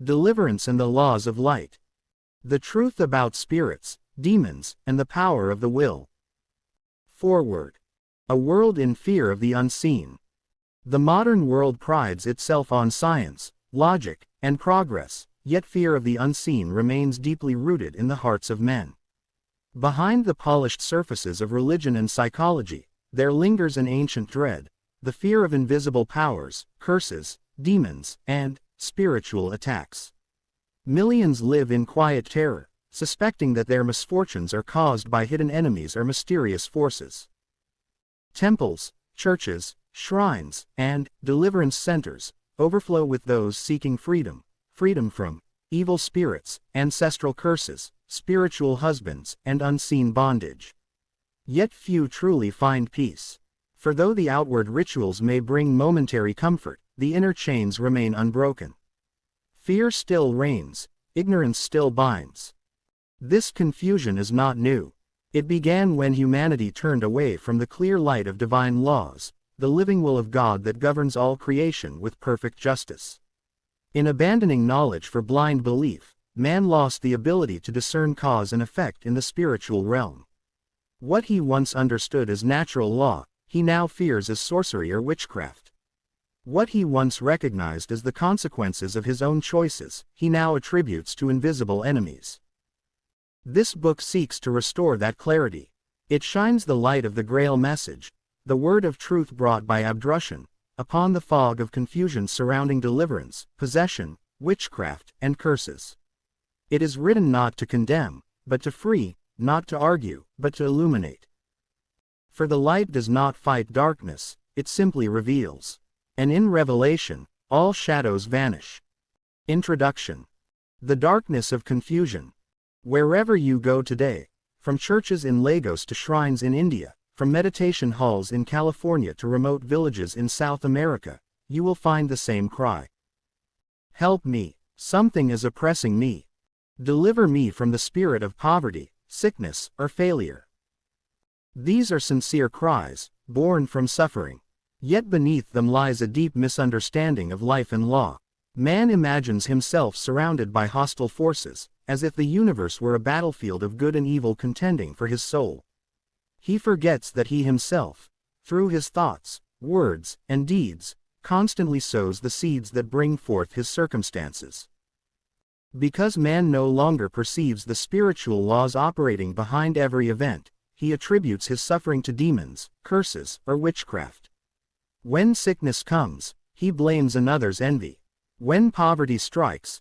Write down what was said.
Deliverance and the Laws of Light. The Truth About Spirits, Demons, and the Power of the Will. Foreword. A world in fear of the unseen. The modern world prides itself on science, logic, and progress, yet fear of the unseen remains deeply rooted in the hearts of men. Behind the polished surfaces of religion and psychology, there lingers an ancient dread, the fear of invisible powers, curses, demons, and spiritual attacks. Millions live in quiet terror, suspecting that their misfortunes are caused by hidden enemies or mysterious forces. Temples, churches, shrines, and deliverance centers overflow with those seeking freedom from evil spirits, ancestral curses, spiritual husbands, and unseen bondage. Yet few truly find peace. For though the outward rituals may bring momentary comfort, the inner chains remain unbroken. Fear still reigns, ignorance still binds. This confusion is not new. It began when humanity turned away from the clear light of divine laws, the living will of God that governs all creation with perfect justice. In abandoning knowledge for blind belief, man lost the ability to discern cause and effect in the spiritual realm. What he once understood as natural law, he now fears as sorcery or witchcraft. What he once recognized as the consequences of his own choices, he now attributes to invisible enemies. This book seeks to restore that clarity. It shines the light of the Grail message, the word of truth brought by Abdrushan, upon the fog of confusion surrounding deliverance, possession, witchcraft, and curses. It is written not to condemn, but to free, not to argue, but to illuminate. For the light does not fight darkness, it simply reveals. And in revelation, all shadows vanish. Introduction. The darkness of confusion. Wherever you go today, from churches in Lagos to shrines in India, from meditation halls in California to remote villages in South America, you will find the same cry. Help me, something is oppressing me. Deliver me from the spirit of poverty, sickness, or failure. These are sincere cries, born from suffering. Yet beneath them lies a deep misunderstanding of life and law. Man imagines himself surrounded by hostile forces, as if the universe were a battlefield of good and evil contending for his soul. He forgets that he himself, through his thoughts, words, and deeds, constantly sows the seeds that bring forth his circumstances. Because man no longer perceives the spiritual laws operating behind every event, he attributes his suffering to demons, curses, or witchcraft. When sickness comes, he blames another's envy. When poverty strikes,